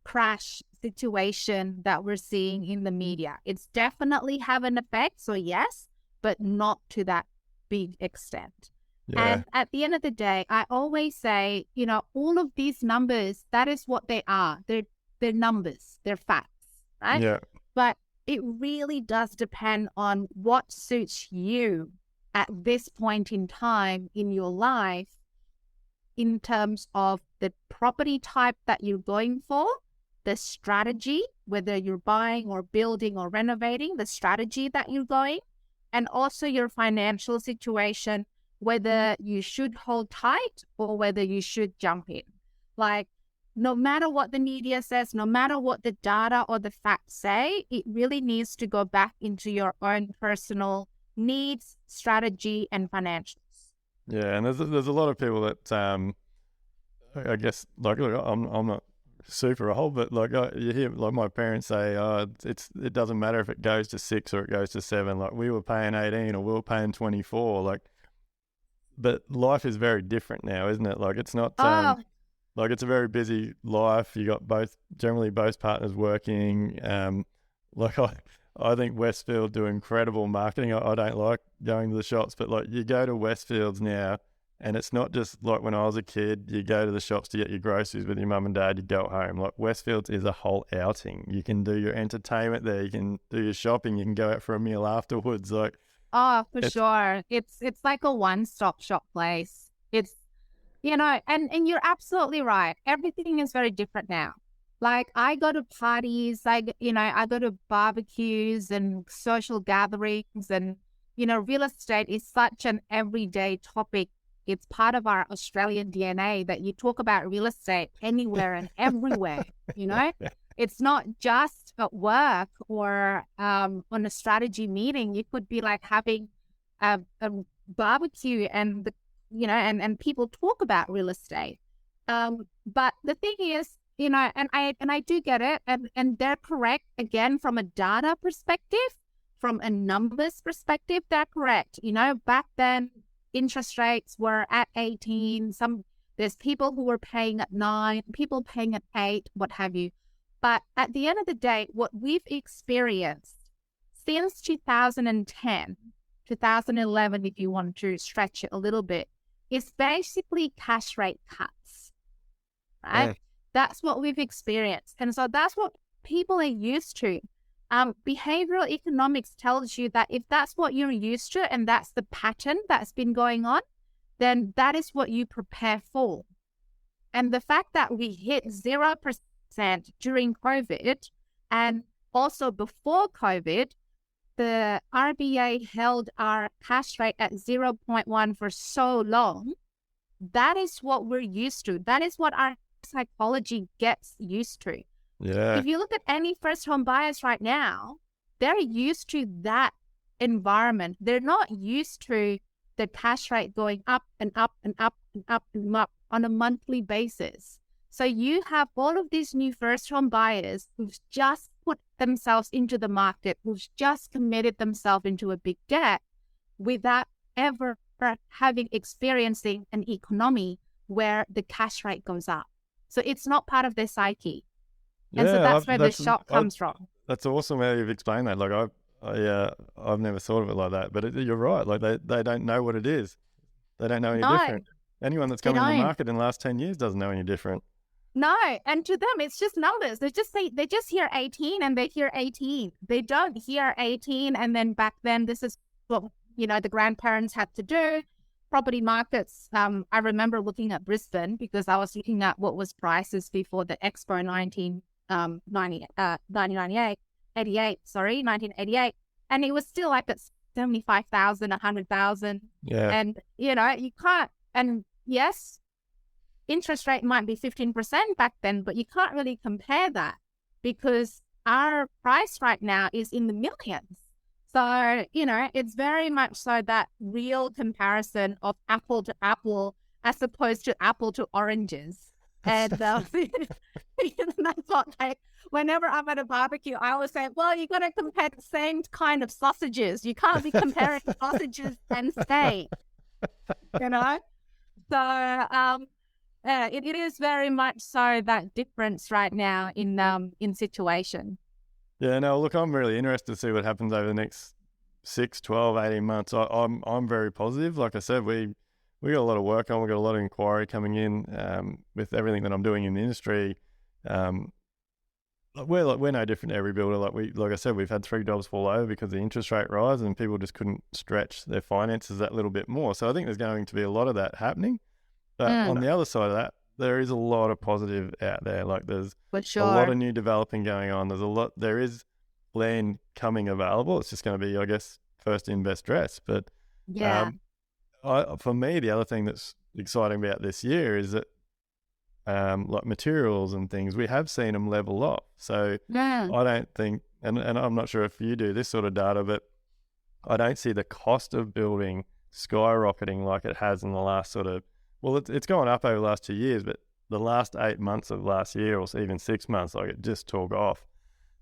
crash situation that we're seeing in the media. It's definitely have an effect, so yes, but not to that big extent. Yeah. And at the end of the day, I always say, all of these numbers, that is what they are. They're numbers, they're facts, right? Yeah. But it really does depend on what suits you at this point in time in your life, in terms of the property type that you're going for, the strategy, whether you're buying or building or renovating, the strategy that you're going, and also your financial situation, whether you should hold tight or whether you should jump in. Like, no matter what the media says, no matter what the data or the facts say, it really needs to go back into your own personal needs, strategy, and financials. Yeah, and there's a lot of people that I guess like look, I'm not super old, but like you hear like my parents say, it doesn't matter if it goes to 6 or it goes to 7. Like we were paying 18 or we were paying 24. Like, but life is very different now, isn't it? Like it's not like it's a very busy life. You got generally both partners working. Like I think Westfield do incredible marketing. I don't like going to the shops, but like you go to Westfields now, and it's not just like when I was a kid, you go to the shops to get your groceries with your mum and dad, you go home. Like Westfields is a whole outing. You can do your entertainment there, you can do your shopping, you can go out for a meal afterwards. Like, for sure. It's like a one-stop shop place. It's, and you're absolutely right. Everything is very different now. Like I go to parties, I go to barbecues and social gatherings, and, real estate is such an everyday topic. It's part of our Australian DNA that you talk about real estate anywhere and everywhere, It's not just at work or on a strategy meeting. You could be like having a barbecue and the and people talk about real estate. But the thing is, and I do get it, and they're correct again from a data perspective, from a numbers perspective, they're correct. Back then interest rates were at 18. There's people who were paying at 9, people paying at 8, what have you. But at the end of the day, what we've experienced since 2010, 2011, if you want to stretch it a little bit, is basically cash rate cuts, right? Yeah. That's what we've experienced. And so that's what people are used to. Behavioral economics tells you that if that's what you're used to and that's the pattern that's been going on, then that is what you prepare for. And the fact that we hit 0% during COVID and also before COVID, the RBA held our cash rate at 0.1 for so long, that is what we're used to. That is what our psychology gets used to. Yeah. If you look at any first home buyers right now, they're used to that environment. They're not used to the cash rate going up and up and up and up and up on a monthly basis. So you have all of these new first home buyers who've just put themselves into the market, who've just committed themselves into a big debt without ever experiencing an economy where the cash rate goes up. So it's not part of their psyche. And so that's where the shock comes from. That's awesome how you've explained that. Like I've never thought of it like that, but you're right. Like they don't know what it is. They don't know any different. Anyone that's come in the market in the last 10 years doesn't know any different. No, and to them it's just numbers. They just hear 18 and they hear 18. They don't hear 18 and then back then this is what the grandparents had to do. Property markets. I remember looking at Brisbane because I was looking at what was prices before the Expo 1988, and it was still like at 75,000, 100,000. Yeah. And you can't. And yes, interest rate might be 15% back then, but you can't really compare that because our price right now is in the millions. So, it's very much so that real comparison of apple to apple as opposed to apple to oranges. And that's what, like, whenever I'm at a barbecue, I always say, well, you got to compare the same kind of sausages. You can't be comparing sausages and steak, So, it is very much so that difference right now in situation. Yeah, no, look, I'm really interested to see what happens over the next 6, 12, 18 months. I'm very positive. Like I said, we got a lot of work on. We got a lot of inquiry coming in with everything that I'm doing in the industry. We're no different to every builder. Like I said, we've had 3 jobs fall over because the interest rate rise and people just couldn't stretch their finances that little bit more. So I think there's going to be a lot of that happening. But on the other side of that, there is a lot of positive out there. Like there's a lot of new developing going on. There is land coming available. It's just going to be, I guess, first in, best dressed. But for me, the other thing that's exciting about this year is that like materials and things, we have seen them level off. So I don't think, and I'm not sure if you do this sort of data, but I don't see the cost of building skyrocketing like it has in the last it's gone up over the last 2 years, but the last 8 months of last year or even 6 months, like it just took off.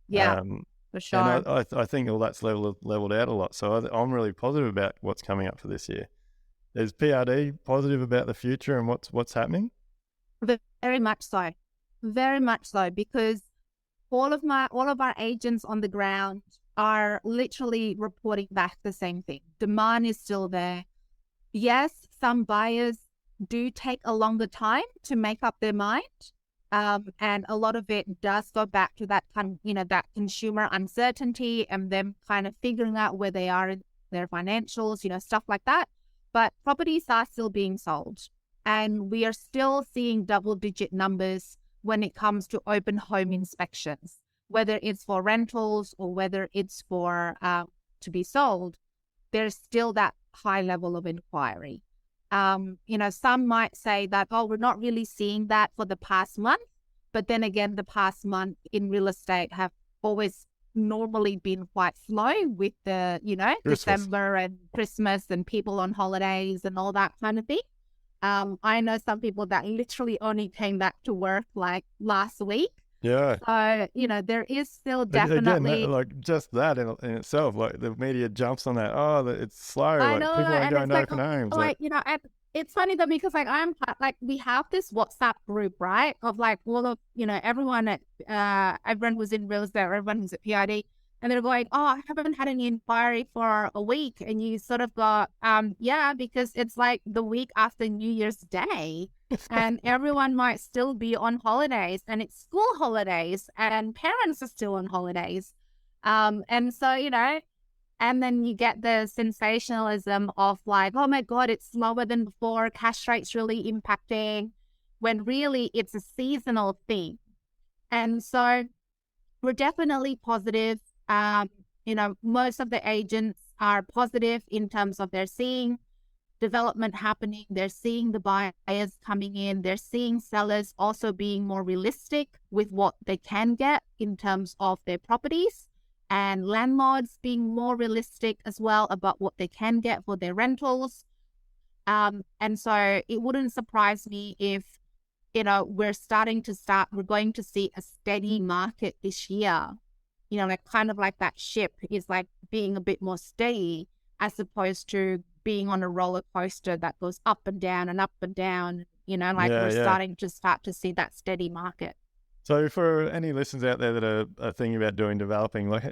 Yeah, for sure. And I think all that's leveled out a lot. So I'm really positive about what's coming up for this year. Is PRD positive about the future and what's happening? Very much so. Very much so, because all of our agents on the ground are literally reporting back the same thing. Demand is still there. Yes, some buyers do take a longer time to make up their mind. And a lot of it does go back to that that consumer uncertainty and them kind of figuring out where they are in their financials, stuff like that. But properties are still being sold, and we are still seeing double-digit numbers when it comes to open home inspections, whether it's for rentals or whether it's for to be sold. There's still that high level of inquiry. Some might say that, we're not really seeing that for the past month. But then again, the past month in real estate have always normally been quite slow with the, December and Christmas and people on holidays and all that kind of thing. I know some people that literally only came back to work like last week. Yeah. So, there is still Again, definitely. like just that in itself, like the media jumps on that. Oh, it's slow. I Like know, people aren't and going it's to like, open homes. Like, and it's funny though, because like we have this WhatsApp group, right? Of like all of, everyone everyone who's in real estate, everyone who's at PRD, and they're going, oh, I haven't had any inquiry for a week. And you sort of got, yeah, because it's like the week after New Year's Day and everyone might still be on holidays and it's school holidays and parents are still on holidays. And so, and then you get the sensationalism of like, oh my God, it's slower than before. Cash rates really impacting, when really it's a seasonal thing. And so we're definitely positive. Most of the agents are positive in terms of they're seeing development happening. They're seeing the buyers coming in. They're seeing sellers also being more realistic with what they can get in terms of their properties, and landlords being more realistic as well about what they can get for their rentals. And so it wouldn't surprise me if, we're going to see a steady market this year, like kind of like that ship is like being a bit more steady as opposed to being on a roller coaster that goes up and down and up and down, like yeah, we're yeah. start to see that steady market. So for any listeners out there that are thinking about doing developing, like,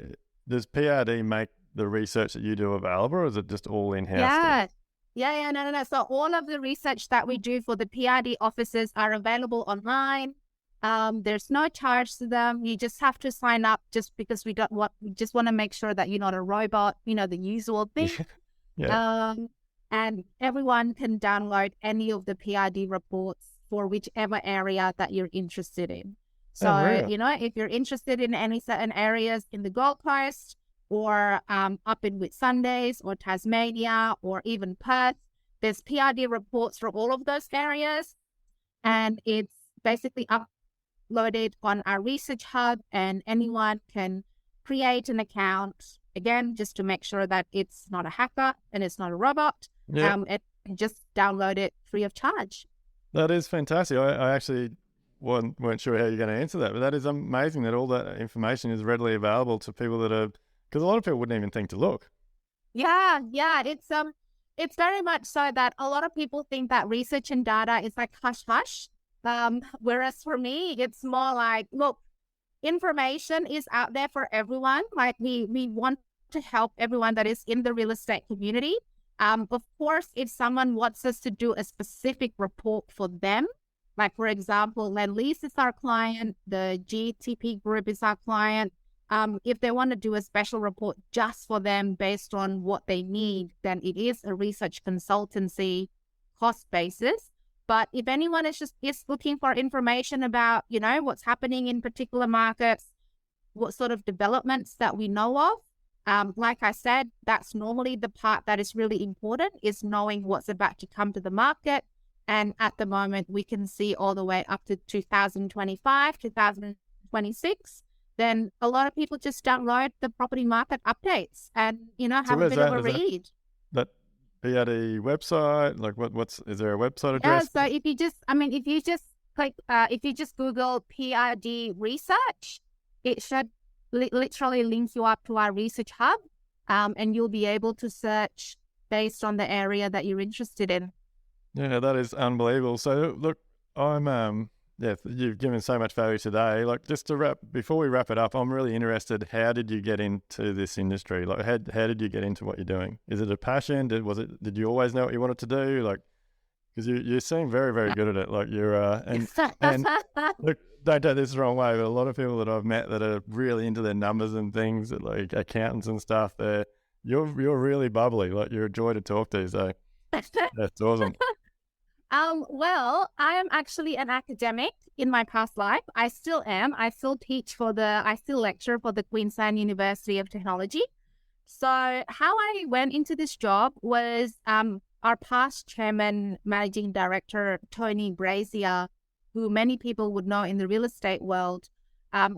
does PRD make the research that you do available, or is it just all in-house stuff? No. So all of the research that we do for the PRD offices are available online. There's no charge to them. You just have to sign up, just because we just want to make sure that you're not a robot, the usual thing. Yeah. And everyone can download any of the PRD reports for whichever area that you're interested in. So, if you're interested in any certain areas in the Gold Coast, or up in Whitsundays or Tasmania or even Perth, there's PRD reports for all of those areas. And it's basically uploaded on our research hub, and anyone can create an account, again, just to make sure that it's not a hacker and it's not a robot. Yeah. And just download it free of charge. That is fantastic. I actually weren't sure how you're going to answer that, but that is amazing that all that information is readily available to people that are, because a lot of people wouldn't even think to look. Yeah. It's very much so that a lot of people think that research and data is like hush hush. Whereas for me, it's more like, look, information is out there for everyone. Like we want to help everyone that is in the real estate community. Of course, if someone wants us to do a specific report for them, like for example, Lendlease is our client, the GTP group is our client. If they want to do a special report just for them based on what they need, then it is a research consultancy cost basis. But if anyone is looking for information about, what's happening in particular markets, what sort of developments that we know of, like I said, that's normally the part that is really important, is knowing what's about to come to the market. And at the moment, we can see all the way up to 2025, 2026. Then a lot of people just download the property market updates and, have a bit of a read. That PRD website, like is there a website address? Yeah, so if you just Google PRD research, it should literally link you up to our research hub, and you'll be able to search based on the area that you're interested in. Yeah, that is unbelievable. So look, you've given so much value today. Like, just to before we wrap it up, I'm really interested. How did you get into this industry? Like, how did you get into what you're doing? Is it a passion? Did you always know what you wanted to do? Like, because you seem very, very good at it. Like you're and look, don't take this the wrong way, but a lot of people that I've met that are really into their numbers and things, like accountants and stuff, you're really bubbly. Like, you're a joy to talk to. So that's awesome. Well, I am actually an academic in my past life. I still am. I still lecture for the Queensland University of Technology. So how I went into this job was our past chairman, managing director, Tony Brazier, who many people would know in the real estate world.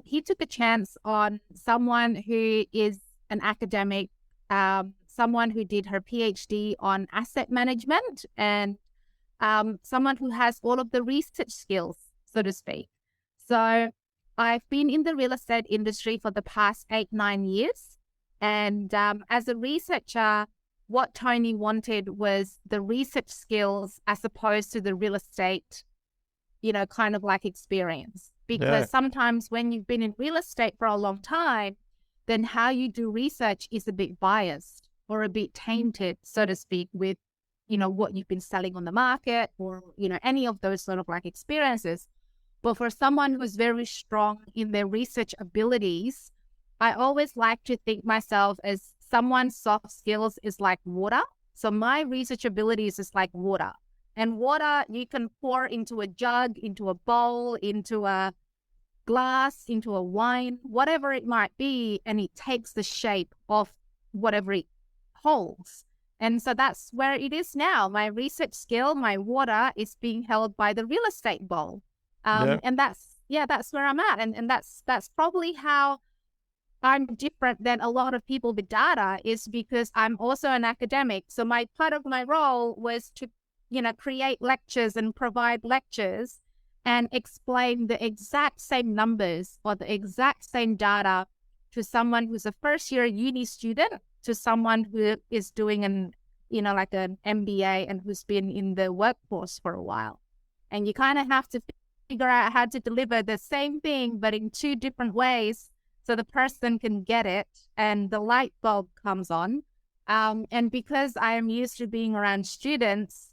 He took a chance on someone who is an academic, someone who did her PhD on asset management, and someone who has all of the research skills, so to speak. So I've been in the real estate industry for the past 8-9 years. And as a researcher, what Tony wanted was the research skills as opposed to the real estate, kind of like experience. Because sometimes when you've been in real estate for a long time, then how you do research is a bit biased or a bit tainted, so to speak, with, what you've been selling on the market or, any of those sort of like experiences. But for someone who's very strong in their research abilities, I always like to think myself as someone's soft skills is like water. So my research abilities is like water. And water you can pour into a jug, into a bowl, into a glass, into a wine, whatever it might be, and it takes the shape of whatever it holds. And so that's where it is now. My research skill, my water, is being held by the real estate bowl. And that's where I'm at. And that's probably how I'm different than a lot of people with data, is because I'm also an academic. So my part of my role was to, create lectures and provide lectures and explain the exact same numbers or the exact same data to someone who's a first year uni student, to someone who is doing an MBA and who's been in the workforce for a while. And you kind of have to figure out how to deliver the same thing, but in two different ways, so the person can get it and the light bulb comes on. And because I am used to being around students,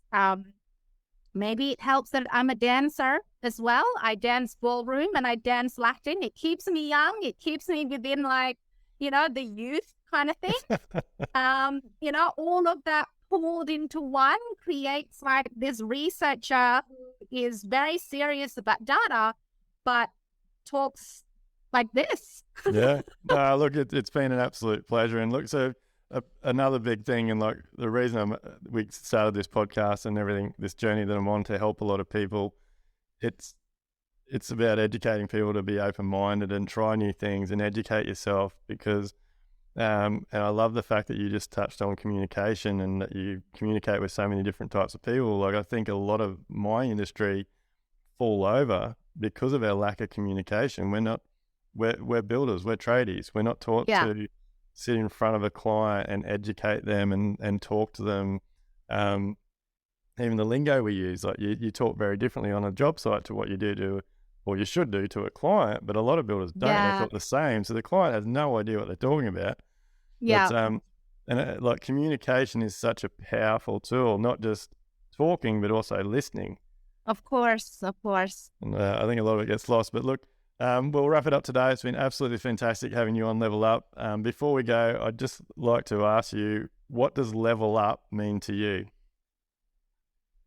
maybe it helps that I'm a dancer as well. I dance ballroom and I dance Latin. It keeps me young. It keeps me within the youth kind of thing. All of that pulled into one creates like this researcher who is very serious about data, but talks like this. Look, it's been an absolute pleasure. And look, so another big thing, and like the reason we started this podcast and everything, this journey that I'm on to help a lot of people, it's about educating people to be open-minded and try new things and educate yourself, because and I love the fact that you just touched on communication and that you communicate with so many different types of people. Like, I think a lot of my industry fall over because of our lack of communication. We're builders, we're tradies. We're not taught to sit in front of a client and educate them and talk to them. Even the lingo we use, like you talk very differently on a job site to what you do to, or you should do, to a client, but a lot of builders don't. They're taught the same. So the client has no idea what they're talking about. But, like, communication is such a powerful tool, not just talking, but also listening. Of course. And I think a lot of it gets lost. But look, we'll wrap it up today. It's been absolutely fantastic having you on Level Up. Before we go, I'd just like to ask you, what does level up mean to you?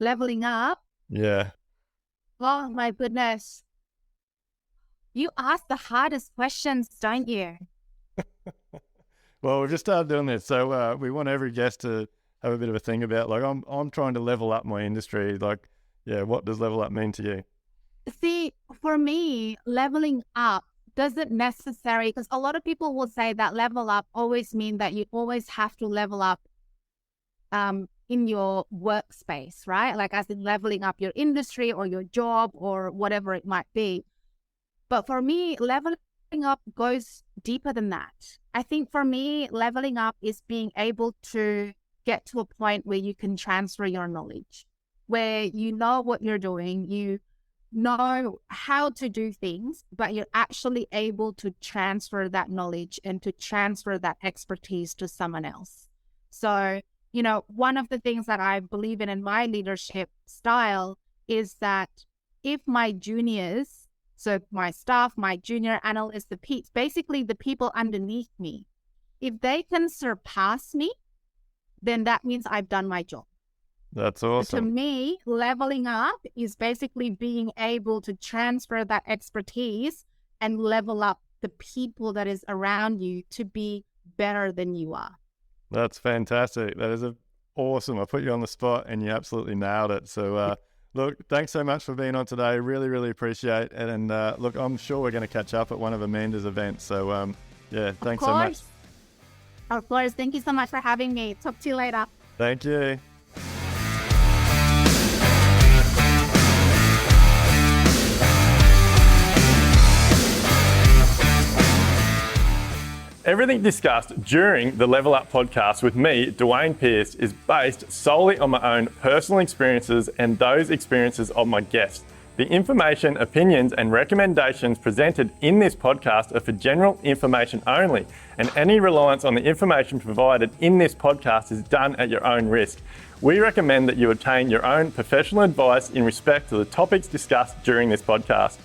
Leveling up? Yeah. Oh, my goodness. You ask the hardest questions, don't you? Well, we've just started doing this, so we want every guest to have a bit of a think about, like, I'm trying to level up my industry. Like, what does level up mean to you? See, for me, leveling up doesn't necessarily, because a lot of people will say that level up always mean that you always have to level up in your workspace, right? Like, as in leveling up your industry or your job or whatever it might be. But for me, leveling up goes deeper than that. I think for me, leveling up is being able to get to a point where you can transfer your knowledge, where you know what you're doing, you know how to do things, but you're actually able to transfer that knowledge and to transfer that expertise to someone else. So, one of the things that I believe in my leadership style is that if my juniors, so my staff, my junior analysts, basically the people underneath me, if they can surpass me, then that means I've done my job. That's awesome. To me, leveling up is basically being able to transfer that expertise and level up the people that is around you to be better than you are. That's fantastic. That is awesome. I put you on the spot and you absolutely nailed it. So, look, thanks so much for being on today. Really, really appreciate it. And look, I'm sure we're going to catch up at one of Amanda's events. So, thanks so much. Of course. Thank you so much for having me. Talk to you later. Thank you. Everything discussed during the Level Up podcast with me, Duayne Pearce, is based solely on my own personal experiences and those experiences of my guests. The information, opinions, and recommendations presented in this podcast are for general information only, and any reliance on the information provided in this podcast is done at your own risk. We recommend that you obtain your own professional advice in respect to the topics discussed during this podcast.